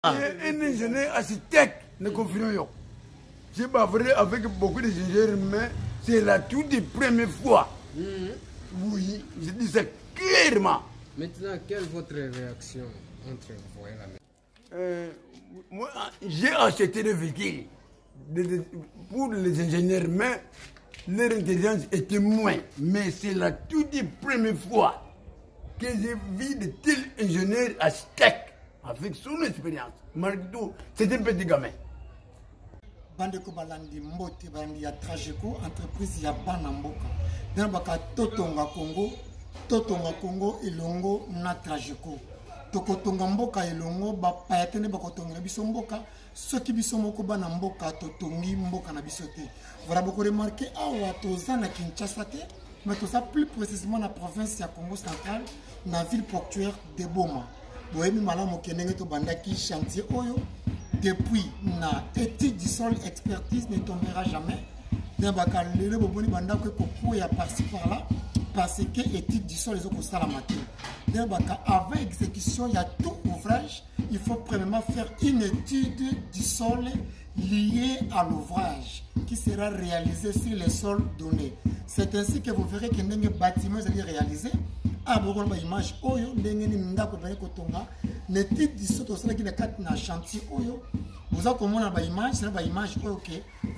Un ingénieur architecte ne confirme pas. C'est pas vrai avec beaucoup d'ingénieurs, mais c'est la toute première fois. Oui, je dis ça clairement. Maintenant, quelle est votre réaction entre vous et la maison? Moi, j'ai acheté des véhicules pour les ingénieurs, mais leur intelligence était moins. Mais c'est la toute première fois que j'ai vu de tels ingénieurs architectes avec son expérience. Malgré tout, c'est un petit gamin. Bandeko balandi mbote balandi ya Trageco entreprise ya bana mboka. Dina baka totonga Congo elongo na Trageco. Tokotonga mboka elongo ba payatene bakotonga biso mboka soki biso moko bana mboka totongi mboka na biso te. Voilà beaucoup remarqué awa toza na Kinshasa te, mais toza plus précisément na province ya Congo central na ville portuaire de Boma. Boyemi malamu kenenge to bandaki chantier oyo. Depuis na étude du sol, expertise ne tombera jamais. D'un baccalauréat, boboni banda que coco ya par-ci par-là, parce que étude du sol les autres ça la matière. D'un baccalauréat avec exécution, il y a tout ouvrage. Il faut premièrement faire une étude du sol liée à l'ouvrage qui sera réalisé sur les sols donnés. C'est ainsi que vous verrez que les bâtiments sont réalisés. Ah, bon, image oyo ndenge ni ndako bale kotonga l'étude du sol tosala ki na kat na chantier oyo vous avez comment na ba image c'est ba image oyo que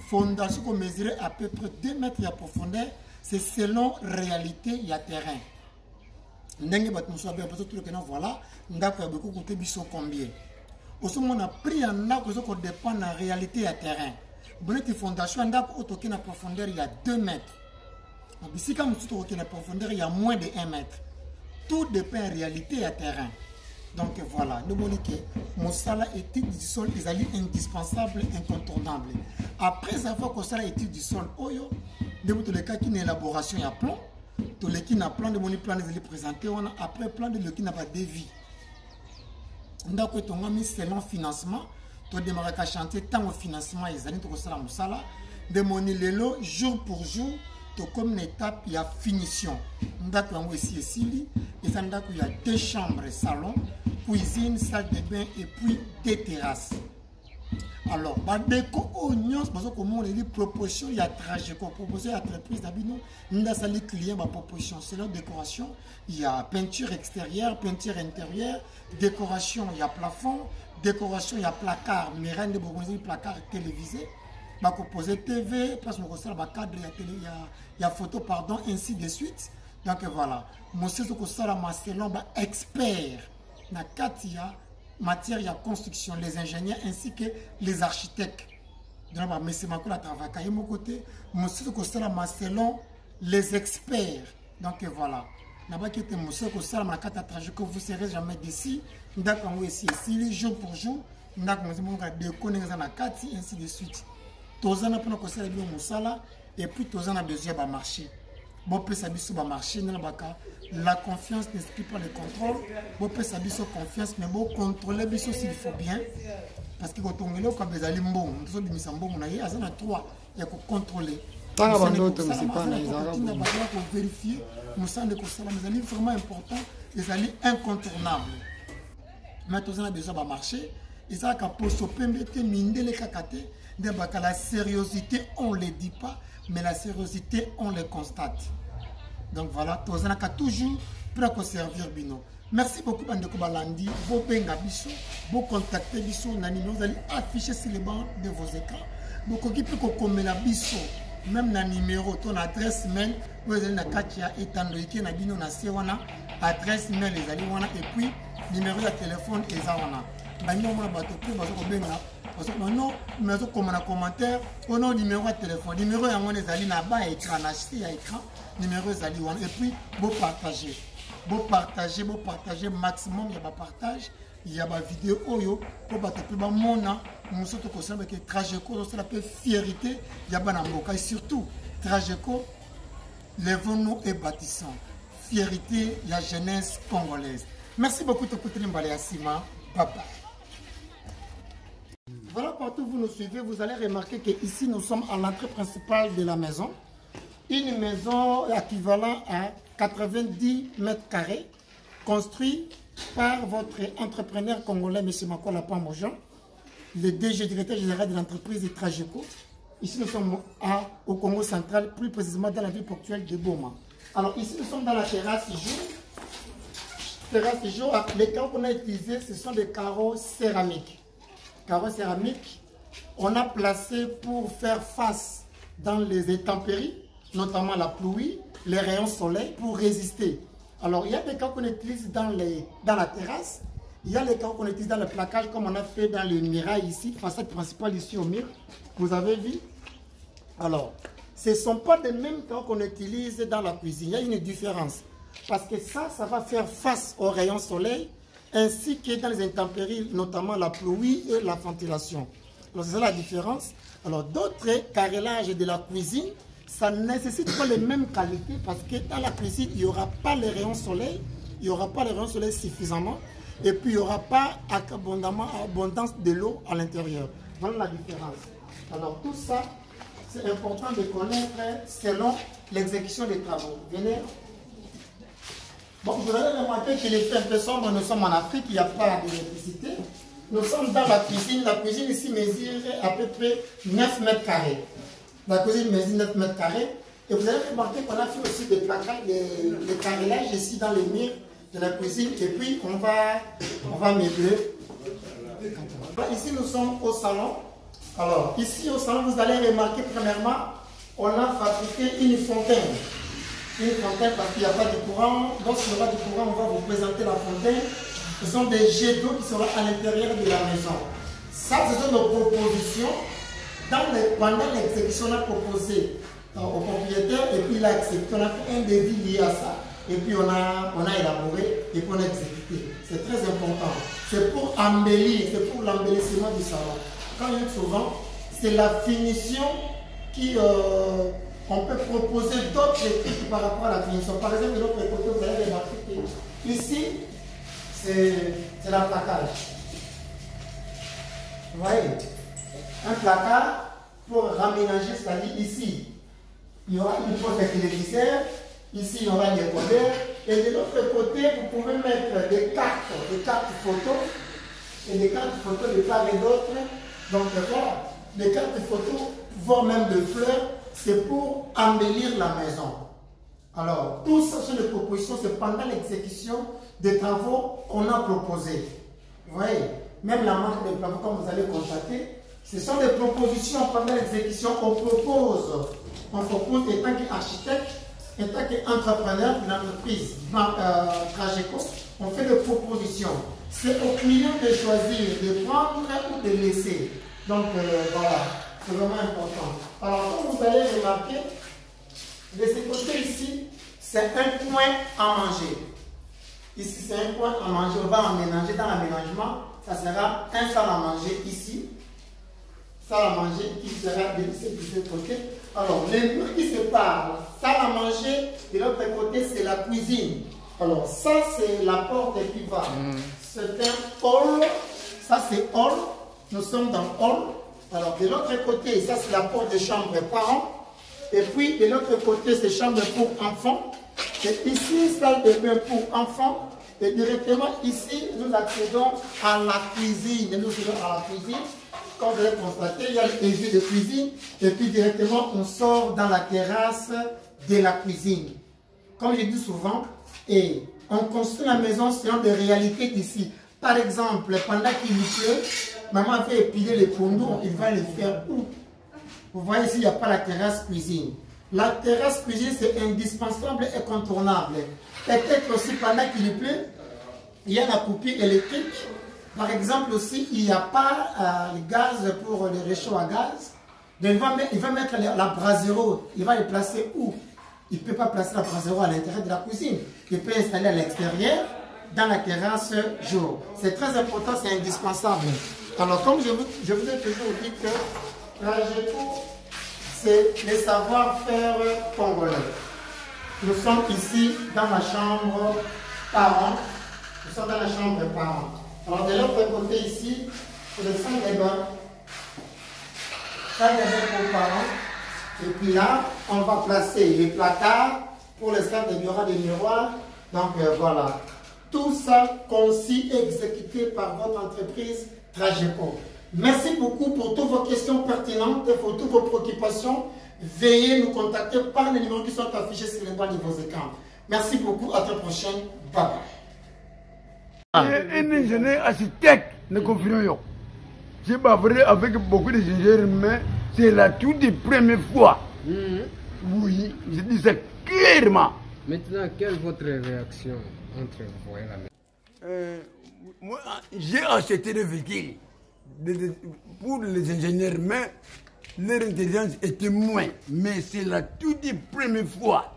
fondation ko mesurer à peu près 2 mètres de profondeur c'est selon réalité ya terrain ndenge bat muso ba parce que tout que voilà ndako ya beaucoup coûter biso combien aussi on a pris un ndako ko dépend na réalité ya terrain bonne fondation ndako otoki na profondeur il y a 2 mètres ici quand muso toki na profondeur il y a moins de 1 mètre. Tout dépend en réalité à terrain. Donc voilà, nous voulons que mon salaire étude du sol est indispensable, incontournable. Après avoir qu'on salaire étude du sol, oyo, de tous les cas qui une élaboration il y a plan, tous les qui n'a plan de mon plan de les présenter, on a après plan de le qui n'a pas de vie. Donc on a mis selon financement, tu démarrer qu'à chanter tant au financement ils allaient tout ça la musala, de mon lelo jour pour jour. Comme une étape, il y a finition. Il y a 2 chambres, salon, cuisine, salle de bain et puis 2 terrasses. Alors, il y a proposition, il y a Trageco, proposé à l'entreprise d'Abino, il y a les clients, proposition, c'est leur décoration. Il y a peinture extérieure, peinture intérieure, décoration, il y a plafond, décoration, il y a placard, mirande de Bourgogne, placard télévisé. Va composer TV, parce qu'on reçoit le cadre, il y a photo, pardon, ainsi de suite. Donc voilà, monsieur Sokosala Marcelon, expert dans la matière, il y a construction, les ingénieurs ainsi que les architectes. Donc, monsieur Makola travaille à mon côté, monsieur Sokosala Marcelon, les experts. Donc voilà, là-bas qui était monsieur Sokosala Marcata Trageco, vous ne serez jamais d'ici. D'accord, ici, jour pour jour, d'accord, nous avons des connaissances dans la ainsi de suite. Tous ans pour nous bien musala et puis tous ans besoin de marcher. Bon peut s'habiller sur marché la confiance n'explique pas le contrôle. Bon peut s'habiller sur confiance mais bon contrôler bien s'il faut bien parce que quand on est là quand vous allez bon nous sommes mis en bon on a eu azana 3 il y a que contrôler. Tant abandon mais c'est pas les arabes. Pour vérifier nous sommes de constat mais c'est vraiment important les alliés incontournables. Mais tous ans besoin de marcher et ça quand pour se permettre minde les kakate. La sérieuxité, on ne le dit pas, mais la sérieuxité, on le constate. Donc voilà, tous on a toujours prêt à servir Bino. Merci beaucoup, Bandeko Balandi. Vous pouvez vous contacter Bisso, vous allez afficher sur les bancs de vos écrans. Vous pouvez comme la Bisso, même le numéro, ton adresse mail, vous allez na katia etandoike na bino na sewana, adresse mail les allez wana et puis numéro de téléphone et ça wana. Banyo mona bato pe bazo ko benga. Parce que non, mais comme un commentaire, on a numéro de téléphone, numéro à mon écran, là-bas écran, acheter à écran, numéro et puis vous partagez, maximum, il y a pas partage, il y a pas vidéo, pour battre plus bas mon nom, nous sommes tous avec Trageco, c'est la fierté, il y a pas d'amboka et surtout Trageco, lèvons-nous et bâtissons, fierté, la jeunesse congolaise. Merci beaucoup de écouter Mbaleasima, papa. Voilà, partout où vous nous suivez, vous allez remarquer qu'ici, nous sommes à l'entrée principale de la maison. Une maison équivalente à 90 mètres carrés. construit par votre entrepreneur congolais, M. Makola Pambojan, le DG, directeur général de l'entreprise Trageco. Ici, nous sommes au Congo central, plus précisément dans la ville portuaire de Boma. Alors, ici, nous sommes dans la terrasse jour. Terrasse jour, les carreaux qu'on a utilisés, ce sont des carreaux céramiques. Carreaux céramiques, on a placé pour faire face dans les intempéries, notamment la pluie, les rayons soleil, pour résister. Alors, il y a des carreaux qu'on utilise dans la terrasse. Il y a les carreaux qu'on utilise dans le plaquage, comme on a fait dans le mirail ici, façade principale ici au mur. Vous avez vu? Alors, ce ne sont pas les mêmes carreaux qu'on utilise dans la cuisine. Il y a une différence. Parce que ça va faire face aux rayons soleil, ainsi que dans les intempéries, notamment la pluie et la ventilation. Alors, c'est ça la différence. Alors, d'autres carrelages de la cuisine, ça ne nécessite pas les mêmes qualités, parce que dans la cuisine, il n'y aura pas les rayons soleil, il n'y aura pas les rayons soleil suffisamment, et puis il n'y aura pas abondance de l'eau à l'intérieur. Voilà la différence. Alors, tout ça, c'est important de connaître selon l'exécution des travaux. Venez. Bon, vous allez remarquer qu'il est fait un peu sombre. Nous sommes en Afrique, il n'y a pas d'électricité. Nous sommes dans la cuisine. La cuisine ici mesure à peu près 9 mètres carrés. La cuisine mesure 9 mètres carrés. Et vous allez remarquer qu'on a fait aussi des placards, des carrelages ici dans les murs de la cuisine. Et puis, on va meubler. Ici, nous sommes au salon. Alors, ici au salon, vous allez remarquer, premièrement, on a fabriqué une fontaine. Une fontaine parce qu'il n'y a pas de courant. Donc, s'il n'y a pas de courant, on va vous présenter la fontaine. Ce sont des jets d'eau qui seront à l'intérieur de la maison. Ça, ce sont nos propositions. Pendant l'exécution, on a proposé au propriétaire et puis il a accepté. On a fait un devis lié à ça. Et puis, on a élaboré et puis on a exécuté. C'est très important. C'est pour embellir, c'est pour l'embellissement du salon. Quand il y a souvent, c'est la finition qui... on peut proposer d'autres trucs par rapport à la finition. Par exemple, de l'autre côté, vous allez remarquer ici, c'est la placage. Vous voyez? Un placard pour raménager, c'est-à-dire ici, il y aura une porte téléviseur, ici, il y aura des couverts, et de l'autre côté, vous pouvez mettre des cartes photos, et des cartes photos de part et d'autre. Donc voilà, des cartes photos, voire même de fleurs, c'est pour embellir la maison. Alors, tout ça sont des propositions, c'est pendant l'exécution des travaux qu'on a proposés. Vous voyez, même la marque des travaux, comme vous allez constater, ce sont des propositions pendant l'exécution. On propose étant qu'architecte, étant qu'entrepreneur de l'entreprise Trageco, on fait des propositions. C'est au client de choisir, de prendre ou de laisser. Donc voilà, c'est vraiment important. Alors, comme vous allez remarquer, de ce côté ici, c'est un coin à manger. Ici, c'est un coin à manger. On va emménager dans l'aménagement. Ça sera un salle à manger ici. Salle à manger qui sera de ce côté. Alors, les murs qui séparent salle à manger, de l'autre côté, c'est la cuisine. Alors, ça, c'est la porte qui va. C'est un hall. Ça, c'est hall. Nous sommes dans hall. Alors, de l'autre côté, ça, c'est la porte de chambre parents. Et puis, de l'autre côté, c'est chambre pour enfants. Et ici, salle de bain pour enfants. Et directement ici, nous accédons à la cuisine. Nous accédons à la cuisine. Comme vous allez constater, il y a l'évier de cuisine. Et puis, directement, on sort dans la terrasse de la cuisine. Comme je dis souvent, et on construit la maison selon des réalités d'ici. Par exemple, pendant qu'il pleut, maman fait épiler les pondons, il va les faire où? Vous voyez ici, il n'y a pas la terrasse cuisine. La terrasse cuisine, c'est indispensable et incontournable. Peut-être aussi pendant qu'il pleut, il y a la coupure électrique. Par exemple aussi, il n'y a pas le gaz pour les réchauds à gaz. Donc il va mettre la brasero, il va les placer où? Il ne peut pas placer la brasero à l'intérieur de la cuisine. Il peut installer à l'extérieur, dans la terrasse jour. C'est très important, c'est indispensable. Alors comme je vous ai toujours dit que Trageco, c'est le savoir-faire congolais. Nous sommes ici dans la chambre parents. Nous sommes dans la chambre parents. Alors de l'autre côté ici, c'est le salle de bain. Salle de bain pour parents. Et puis là, on va placer les placards pour les salles de bureau des miroirs. Donc voilà. Tout ça conçu et exécuté par votre entreprise Trageco. Merci beaucoup pour toutes vos questions pertinentes et pour toutes vos préoccupations. Veuillez nous contacter par les numéros qui sont affichés sur les bas de vos écrans. Merci beaucoup, à la prochaine. Bye bye. Un ingénieur architecte ne confirme. C'est pas vrai avec beaucoup d'ingénieurs, mais c'est la toute première fois. Oui, je dis ça clairement. Maintenant, quelle est votre réaction entre vous et la maison? Moi, j'ai acheté le véhicule pour les ingénieurs, mais leur intelligence était moins. Mais c'est la toute première fois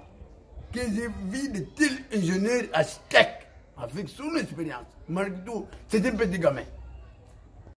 que j'ai vu de tels ingénieurs architectes avec son expérience. Malgré tout, c'est un petit gamin.